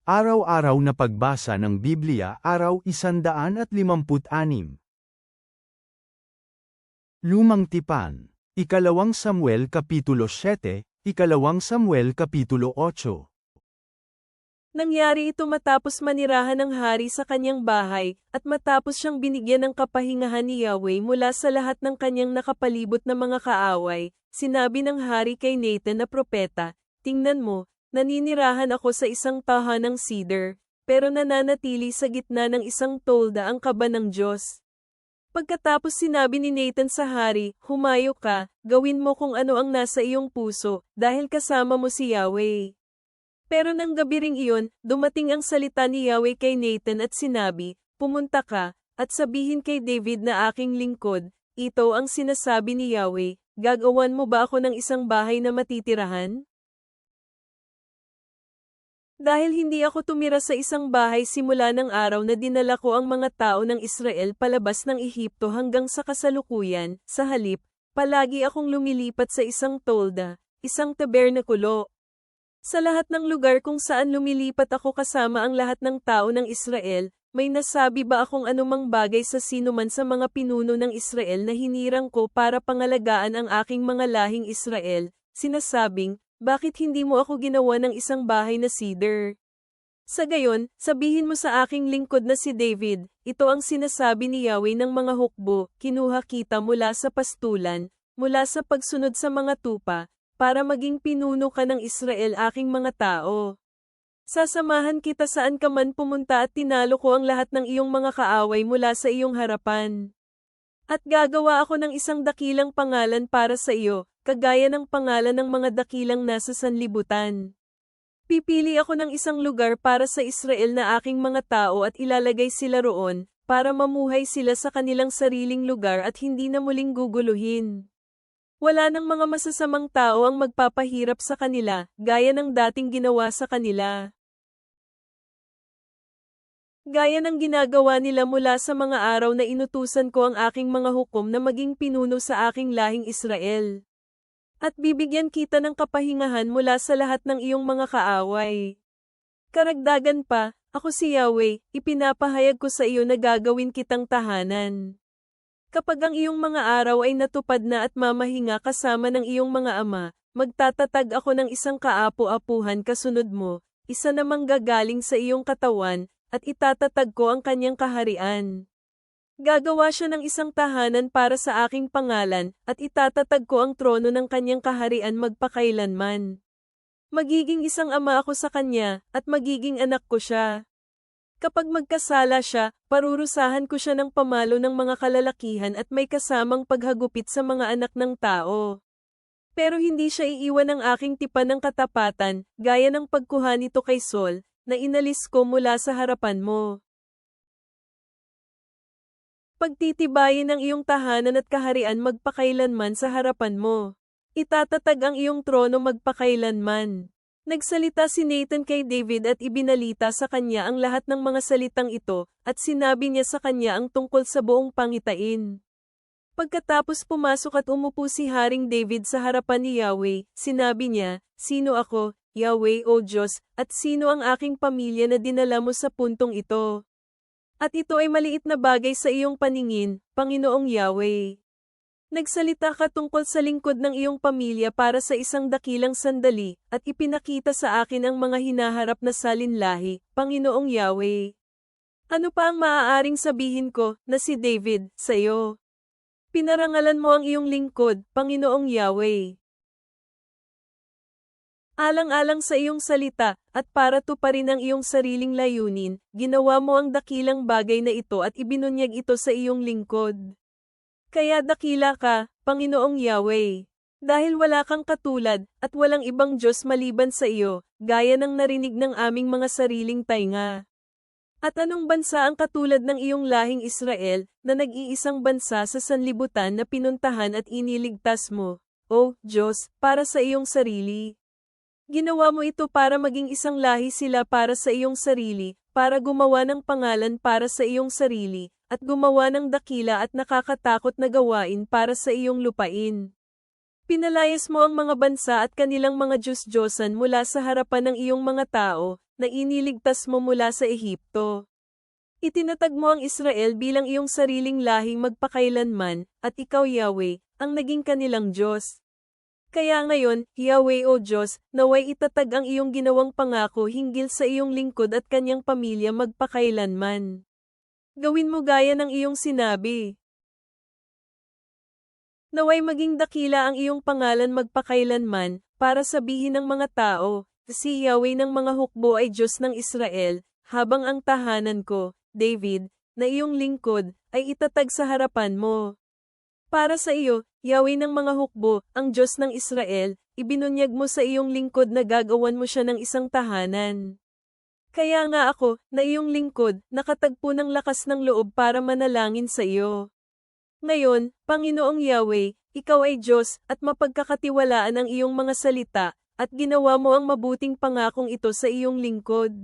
Araw-araw na pagbasa ng Biblia, araw 156. Lumang Tipan. Ikalawang Samuel Kapitulo 7, Ikalawang Samuel Kapitulo 8. Nangyari ito matapos manirahan ng hari sa kanyang bahay, at matapos siyang binigyan ng kapahingahan ni Yahweh mula sa lahat ng kanyang nakapalibot na mga kaaway. Sinabi ng hari kay Nathan na propeta, "Tingnan mo, naninirahan ako sa isang tahanang cedar, pero nananatili sa gitna ng isang tolda ang kaba ng Diyos." Pagkatapos sinabi ni Nathan sa hari, "Humayo ka, gawin mo kung ano ang nasa iyong puso, dahil kasama mo si Yahweh." Pero nang gabi ring iyon, dumating ang salita ni Yahweh kay Nathan at sinabi, "Pumunta ka, at sabihin kay David na aking lingkod, ito ang sinasabi ni Yahweh, gagawan mo ba ako ng isang bahay na matitirahan? Dahil hindi ako tumira sa isang bahay simula ng araw na dinala ko ang mga tao ng Israel palabas ng Ehipto hanggang sa kasalukuyan, sa halip, palagi akong lumilipat sa isang tolda, isang tabernakulo. Sa lahat ng lugar kung saan lumilipat ako kasama ang lahat ng tao ng Israel, may nasabi ba akong anumang bagay sa sinuman sa mga pinuno ng Israel na hinirang ko para pangalagaan ang aking mga lahing Israel, sinasabing, bakit hindi mo ako ginawa ng isang bahay na cedar? Sa gayon, sabihin mo sa aking lingkod na si David, ito ang sinasabi ni Yahweh ng mga hukbo, kinuha kita mula sa pastulan, mula sa pagsunod sa mga tupa, para maging pinuno ka ng Israel aking mga tao. Sasamahan kita saan ka man pumunta at tinalo ko ang lahat ng iyong mga kaaway mula sa iyong harapan. At gagawa ako ng isang dakilang pangalan para sa iyo, kagaya ng pangalan ng mga dakilang nasa sanlibutan. Pipili ako ng isang lugar para sa Israel na aking mga tao at ilalagay sila roon, para mamuhay sila sa kanilang sariling lugar at hindi na muling guguluhin. Wala nang mga masasamang tao ang magpapahirap sa kanila, gaya ng dating ginawa sa kanila. Gaya ng ginagawa nila mula sa mga araw na inutusan ko ang aking mga hukom na maging pinuno sa aking lahing Israel. At bibigyan kita ng kapahingahan mula sa lahat ng iyong mga kaaway. Karagdagan pa, ako si Yahweh, ipinapahayag ko sa iyo na gagawin kitang tahanan. Kapag ang iyong mga araw ay natupad na at mamahinga kasama ng iyong mga ama, magtatatag ako ng isang kaapu-apuhan kasunod mo, isa namang gagaling sa iyong katawan, at itatatag ko ang kanyang kaharian. Gagawa siya ng isang tahanan para sa aking pangalan, at itatatag ko ang trono ng kanyang kaharian magpakailanman. Magiging isang ama ako sa kanya, at magiging anak ko siya. Kapag magkasala siya, parurusahan ko siya ng pamalo ng mga kalalakihan at may kasamang paghagupit sa mga anak ng tao. Pero hindi siya iiwan ng aking tipan ng katapatan, gaya ng pagkuha nito kay Saul, na inalis ko mula sa harapan mo. Pagtitibayin ang iyong tahanan at kaharian magpakailanman sa harapan mo. Itatatag ang iyong trono magpakailanman. Nagsalita si Nathan kay David at ibinalita sa kanya ang lahat ng mga salitang ito, at sinabi niya sa kanya ang tungkol sa buong pangitain. Pagkatapos pumasok at umupo si Haring David sa harapan ni Yahweh, sinabi niya, "Sino ako, Yahweh o Diyos, at sino ang aking pamilya na dinala mo sa puntong ito? At ito ay maliit na bagay sa iyong paningin, Panginoong Yahweh. Nagsalita ka tungkol sa lingkod ng iyong pamilya para sa isang dakilang sandali, at ipinakita sa akin ang mga hinaharap na salinlahi, Panginoong Yahweh. Ano pa ang maaaring sabihin ko, na si David, sa iyo? Pinarangalan mo ang iyong lingkod, Panginoong Yahweh. Alang-alang sa iyong salita, at para tuparin ang iyong sariling layunin, ginawa mo ang dakilang bagay na ito at ibinunyag ito sa iyong lingkod. Kaya dakila ka, Panginoong Yahweh. Dahil wala kang katulad, at walang ibang Diyos maliban sa iyo, gaya ng narinig ng aming mga sariling tainga. At anong bansa ang katulad ng iyong lahing Israel, na nag-iisang bansa sa sanlibutan na pinuntahan at iniligtas mo, O Diyos, para sa iyong sarili? Ginawa mo ito para maging isang lahi sila para sa iyong sarili, para gumawa ng pangalan para sa iyong sarili, at gumawa ng dakila at nakakatakot na gawain para sa iyong lupain. Pinalayas mo ang mga bansa at kanilang mga Diyos-Diyosan mula sa harapan ng iyong mga tao, na iniligtas mo mula sa Ehipto. Itinatag mo ang Israel bilang iyong sariling lahing magpakailanman, at ikaw Yahweh, ang naging kanilang Diyos. Kaya ngayon, Yahweh o Diyos, naway itatag ang iyong ginawang pangako hinggil sa iyong lingkod at kanyang pamilya magpakailanman. Gawin mo gaya ng iyong sinabi. Naway maging dakila ang iyong pangalan magpakailanman, para sabihin ng mga tao, si Yahweh ng mga hukbo ay Diyos ng Israel, habang ang tahanan ko, David, na iyong lingkod, ay itatag sa harapan mo. Para sa iyo, Yahweh ng mga hukbo, ang Diyos ng Israel, ibinunyag mo sa iyong lingkod na gagawan mo siya ng isang tahanan. Kaya nga ako, na iyong lingkod, nakatagpo ng lakas ng loob para manalangin sa iyo. Ngayon, Panginoong Yahweh, ikaw ay Diyos, at mapagkakatiwalaan ang iyong mga salita, at ginawa mo ang mabuting pangakong ito sa iyong lingkod.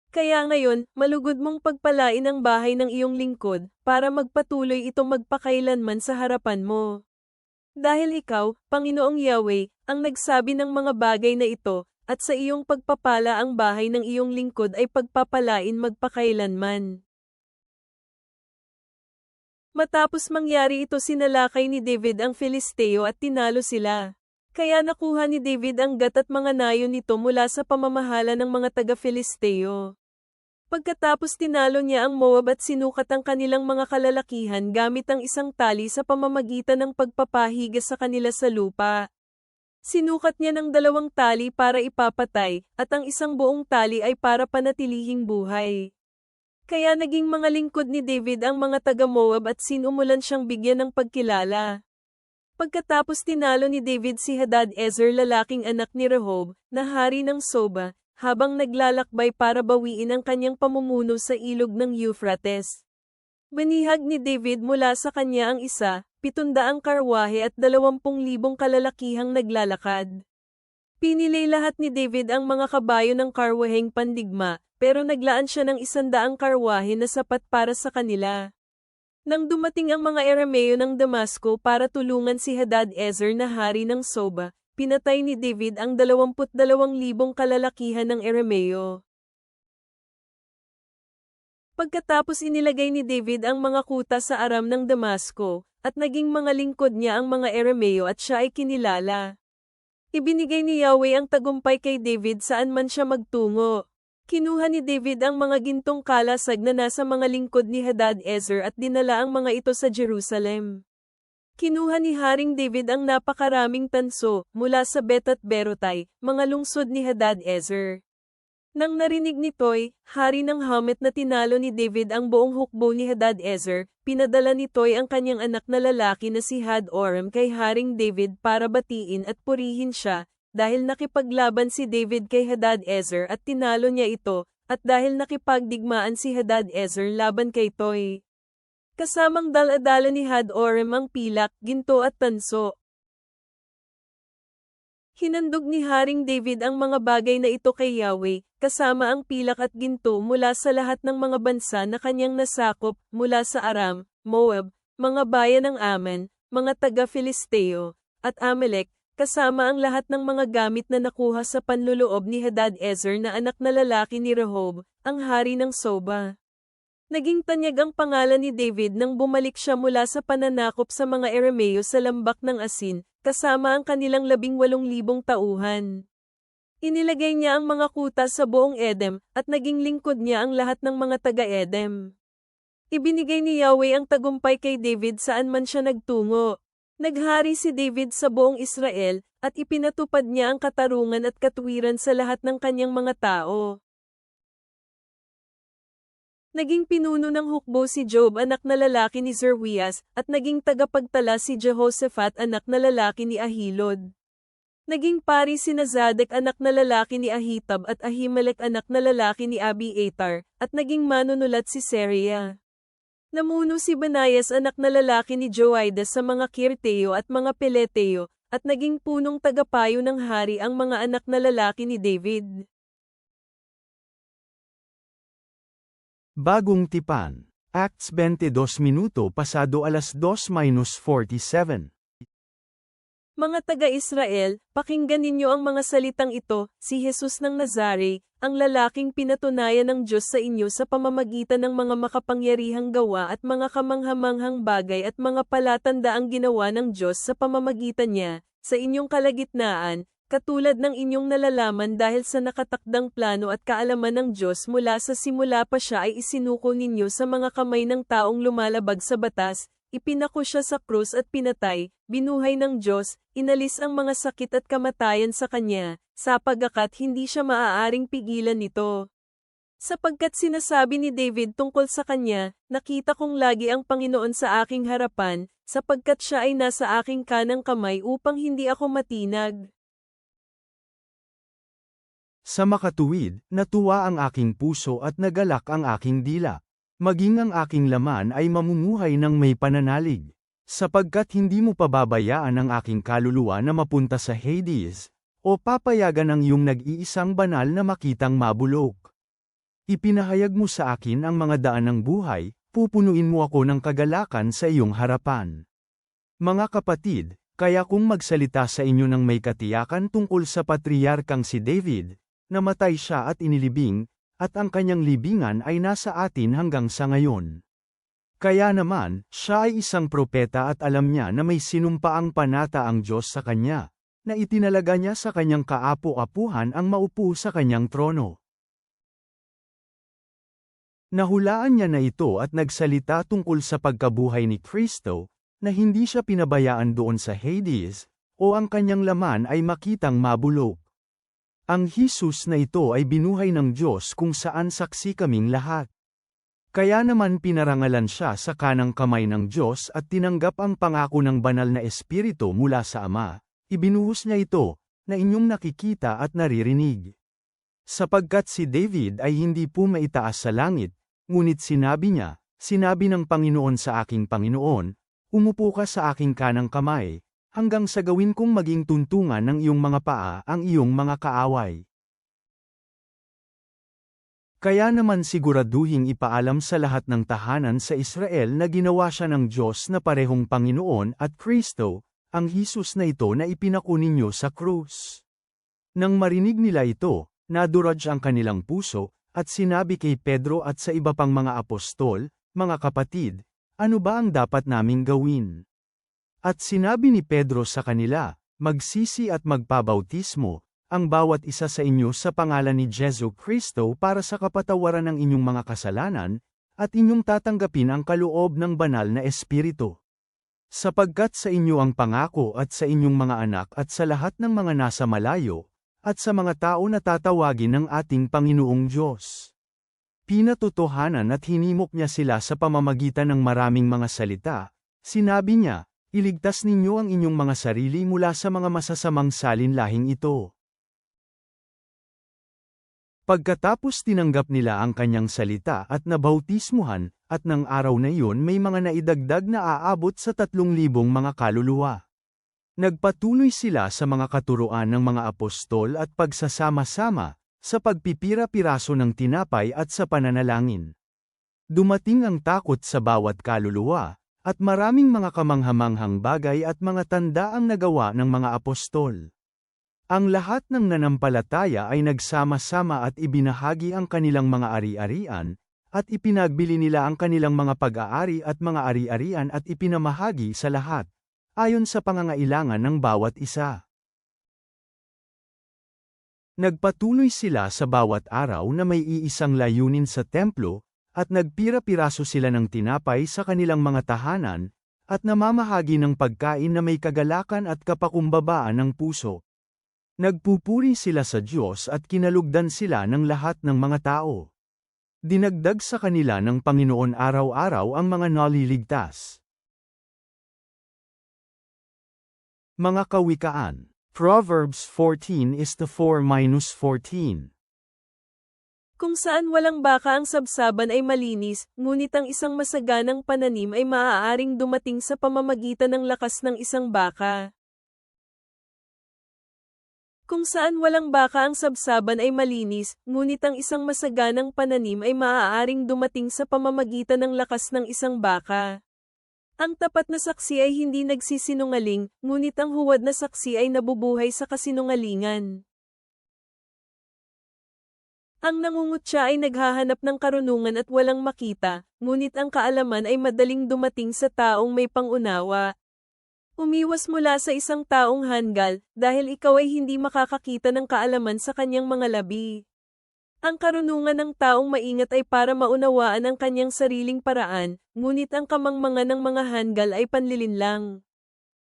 Kaya ngayon, malugod mong pagpalain ang bahay ng iyong lingkod, para magpatuloy itong magpakailanman sa harapan mo. Dahil ikaw, Panginoong Yahweh, ang nagsabi ng mga bagay na ito, at sa iyong pagpapala ang bahay ng iyong lingkod ay pagpapalain magpakailanman. Matapos mangyari ito sinalakay ni David ang Filisteo at tinalo sila. Kaya nakuha ni David ang gat at mga nayon nito mula sa pamamahala ng mga taga-Filisteo. Pagkatapos tinalo niya ang Moab at sinukat ang kanilang mga kalalakihan gamit ang isang tali sa pamamagitan ng pagpapahiga sa kanila sa lupa. Sinukat niya ng 2 tali para ipapatay, at ang isang buong tali ay para panatilihing buhay. Kaya naging mga lingkod ni David ang mga taga-Moab at sinumulan siyang bigyan ng pagkilala. Pagkatapos tinalo ni David si Hadad-ezer lalaking anak ni Rehob, na hari ng Soba, habang naglalakbay para bawiin ang kanyang pamumuno sa ilog ng Euphrates. Binihag ni David mula sa kanya ang 700 karwahe at 20,000 kalalakihang naglalakad. Pinili lahat ni David ang mga kabayo ng karwaheng pandigma, pero naglaan siya ng 100 karwahe na sapat para sa kanila. Nang dumating ang mga Arameo ng Damasco para tulungan si Hadad-ezer na hari ng Soba, pinatay ni David ang 22,000 kalalakihan ng Arameo. Pagkatapos inilagay ni David ang mga kuta sa Aram ng Damasco, at naging mga lingkod niya ang mga Arameo at siya ay kinilala. Ibinigay ni Yahweh ang tagumpay kay David saan man siya magtungo. Kinuha ni David ang mga gintong kalasag na nasa mga lingkod ni Hadad-ezer at dinala ang mga ito sa Jerusalem. Kinuha ni Haring David ang napakaraming tanso mula sa Bet at Berotay, mga lungsod ni Hadad-ezer. Nang narinig nito'y, hari ng Hamet na tinalo ni David ang buong hukbo ni Hadad-ezer, pinadala nito'y ang kanyang anak na lalaki na si Hadoram kay Haring David para batiin at purihin siya, dahil nakipaglaban si David kay Hadad-ezer at tinalo niya ito, at dahil nakipagdigmaan si Hadad-ezer laban kay Toy. Kasamang dala-dala ni Hadoram ang pilak, ginto at tanso. Hinandog ni Haring David ang mga bagay na ito kay Yahweh, kasama ang pilak at ginto mula sa lahat ng mga bansa na kanyang nasakop, mula sa Aram, Moab, mga bayan ng Ammon, mga taga-Filisteo, at Amalek, kasama ang lahat ng mga gamit na nakuha sa panluloob ni Hadad-ezer na anak na lalaki ni Rehob, ang hari ng Soba. Naging tanyag ang pangalan ni David nang bumalik siya mula sa pananakop sa mga Arameo sa lambak ng Asin, kasama ang kanilang 18,000 tauhan. Inilagay niya ang mga kuta sa buong Edom, at naging lingkod niya ang lahat ng mga taga-Edom. Ibinigay ni Yahweh ang tagumpay kay David saan man siya nagtungo. Naghari si David sa buong Israel, at ipinatupad niya ang katarungan at katuwiran sa lahat ng kanyang mga tao. Naging pinuno ng hukbo si Job anak na lalaki ni Zerwias, at naging tagapagtala si Jehoshaphat anak na lalaki ni Ahilod. Naging pari si Zadok anak na lalaki ni Ahitab at Ahimelech anak na lalaki ni Abiatar, at naging manunulat si Seriah. Namuno si Banayas anak na lalaki ni Joiada sa mga Kirteo at mga Peleteo, at naging punong tagapayo ng hari ang mga anak na lalaki ni David. Bagong Tipan. Acts 22 minuto pasado 2:47. Mga taga-Israel, pakinggan ninyo ang mga salitang ito, si Jesus ng Nazare, ang lalaking pinatunayan ng Diyos sa inyo sa pamamagitan ng mga makapangyarihang gawa at mga kamanghamanghang bagay at mga palatandaang ginawa ng Diyos sa pamamagitan niya, sa inyong kalagitnaan, katulad ng inyong nalalaman dahil sa nakatakdang plano at kaalaman ng Diyos mula sa simula pa siya ay isinuko ninyo sa mga kamay ng taong lumalabag sa batas, ipinako siya sa krus at pinatay, binuhay ng Diyos, inalis ang mga sakit at kamatayan sa kanya, sapagkat hindi siya maaaring pigilan nito. Sapagkat sinasabi ni David tungkol sa kanya, nakita kong lagi ang Panginoon sa aking harapan, sapagkat siya ay nasa aking kanang kamay upang hindi ako matinag. Sa makatuwid, natuwa ang aking puso at nagalak ang aking dila. Maging ang aking laman ay mamumuhay ng may pananalig. Sapagkat hindi mo pababayaan ang aking kaluluwa na mapunta sa Hades, o papayagan ang iyong nag-iisang banal na makitang mabulok. Ipinahayag mo sa akin ang mga daan ng buhay, pupunuin mo ako ng kagalakan sa iyong harapan. Mga kapatid, kaya kung magsalita sa inyo ng may katiyakan tungkol sa patriyarkang si David, namatay siya at inilibing, at ang kanyang libingan ay nasa atin hanggang sa ngayon. Kaya naman, siya ay isang propeta at alam niya na may sinumpaang panata ang Diyos sa kanya, na itinalaga niya sa kanyang kaapu-apuhan ang maupo sa kanyang trono. Nahulaan niya na ito at nagsalita tungkol sa pagkabuhay ni Kristo, na hindi siya pinabayaan doon sa Hades, o ang kanyang laman ay makitang mabulok. Ang Jesus na ito ay binuhay ng Diyos kung saan saksi kaming lahat. Kaya naman pinarangalan siya sa kanang kamay ng Diyos at tinanggap ang pangako ng banal na Espiritu mula sa Ama, ibinuhos niya ito, na inyong nakikita at naririnig. Sapagkat si David ay hindi po maitaas sa langit, ngunit sinabi ng Panginoon sa aking Panginoon, umupo ka sa aking kanang kamay, hanggang sa gawin kong maging tuntungan ng iyong mga paa ang iyong mga kaaway. Kaya naman siguraduhing ipaalam sa lahat ng tahanan sa Israel na ginawa siya ng Diyos na parehong Panginoon at Kristo, ang Jesus na ito na ipinako ninyo sa krus. Nang marinig nila ito, naduraj ang kanilang puso, at sinabi kay Pedro at sa iba pang mga apostol, mga kapatid, ano ba ang dapat naming gawin? At sinabi ni Pedro sa kanila, magsisi at magpabautismo, ang bawat isa sa inyo sa pangalan ni Jesu Kristo para sa kapatawaran ng inyong mga kasalanan, at inyong tatanggapin ang kaloob ng banal na Espiritu. Sapagkat sa inyo ang pangako at sa inyong mga anak at sa lahat ng mga nasa malayo, at sa mga tao na tatawagin ng ating Panginoong Diyos. Pinatotohanan at hinimok niya sila sa pamamagitan ng maraming mga salita, sinabi niya, iligtas ninyo ang inyong mga sarili mula sa mga masasamang salinlahing ito. Pagkatapos tinanggap nila ang kanyang salita at nabautismuhan, at ng araw na iyon may mga naidagdag na aabot sa 3,000 mga kaluluwa. Nagpatuloy sila sa mga katuruan ng mga apostol at pagsasama-sama, sa pagpipira-piraso ng tinapay at sa pananalangin. Dumating ang takot sa bawat kaluluwa, at maraming mga kamanghamanghang bagay at mga tanda ang nagawa ng mga apostol. Ang lahat ng nanampalataya ay nagsama-sama at ibinahagi ang kanilang mga ari-arian, at ipinagbili nila ang kanilang mga pag-aari at mga ari-arian at ipinamahagi sa lahat, ayon sa pangangailangan ng bawat isa. Nagpatuloy sila sa bawat araw na may iisang layunin sa templo, at nagpira-piraso sila ng tinapay sa kanilang mga tahanan, at namamahagi ng pagkain na may kagalakan at kapakumbabaan ng puso. Nagpupuri sila sa Diyos at kinalugdan sila ng lahat ng mga tao. Dinagdag sa kanila ng Panginoon araw-araw ang mga naliligtas. Mga kawikaan. Proverbs 14:4-14. Kung saan walang baka ang sabsaban ay malinis, ngunit ang isang masaganang pananim ay maaaring dumating sa pamamagitan ng lakas ng isang baka. Kung saan walang baka ang sabsaban ay malinis, ngunit ang isang masaganang pananim ay maaaring dumating sa pamamagitan ng lakas ng isang baka. Ang tapat na saksi ay hindi nagsisinungaling, ngunit ang huwad na saksi ay nabubuhay sa kasinungalingan. Ang nangungutya ay naghahanap ng karunungan at walang makita, ngunit ang kaalaman ay madaling dumating sa taong may pangunawa. Umiwas mula sa isang taong hanggal, dahil ikaw ay hindi makakakita ng kaalaman sa kanyang mga labi. Ang karunungan ng taong maingat ay para maunawaan ang kanyang sariling paraan, ngunit ang kamangmangan ng mga hanggal ay panlilinlang.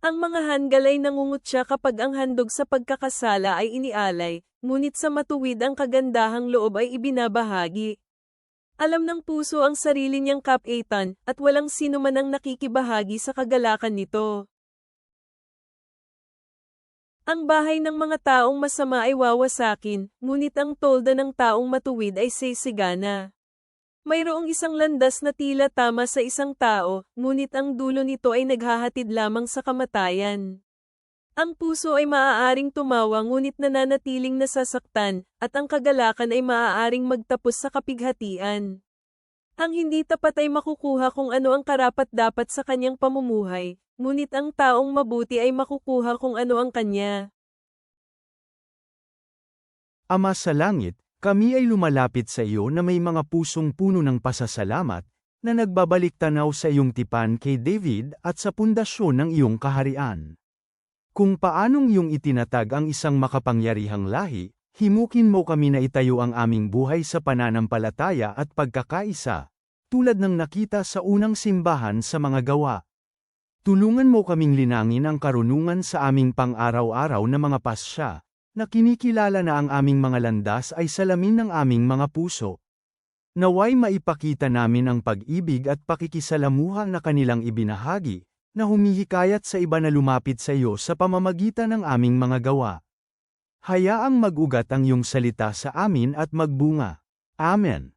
Ang mga hanggal ay nangungutya kapag ang handog sa pagkakasala ay inialay, ngunit sa matuwid ang kagandahang loob ay ibinabahagi. Alam ng puso ang sarili niyang kapaitan, at walang sino man ang nakikibahagi sa kagalakan nito. Ang bahay ng mga taong masama ay wawasakin, ngunit ang tolda ng taong matuwid ay sisigana. Mayroong isang landas na tila tama sa isang tao, ngunit ang dulo nito ay naghahatid lamang sa kamatayan. Ang puso ay maaaring tumawa ngunit nananatiling nasasaktan, at ang kagalakan ay maaaring magtapos sa kapighatian. Ang hindi tapat ay makukuha kung ano ang karapat-dapat sa kanyang pamumuhay, ngunit ang taong mabuti ay makukuha kung ano ang kanya. Ama sa langit, kami ay lumalapit sa iyo na may mga pusong puno ng pasasalamat, na nagbabalik tanaw sa iyong tipan kay David at sa pundasyon ng iyong kaharian. Kung paanong iyong itinatag ang isang makapangyarihang lahi, himukin mo kami na itayo ang aming buhay sa pananampalataya at pagkakaisa, tulad ng nakita sa unang simbahan sa mga gawa. Tulungan mo kaming linangin ang karunungan sa aming pang-araw-araw na mga pasya, na kinikilala na ang aming mga landas ay salamin ng aming mga puso. Naway maipakita namin ang pag-ibig at pakikisalamuha na kanilang ibinahagi, na humihikayat sa iba na lumapit sa iyo sa pamamagitan ng aming mga gawa. Hayaang mag-ugat ang iyong salita sa amin at magbunga. Amen.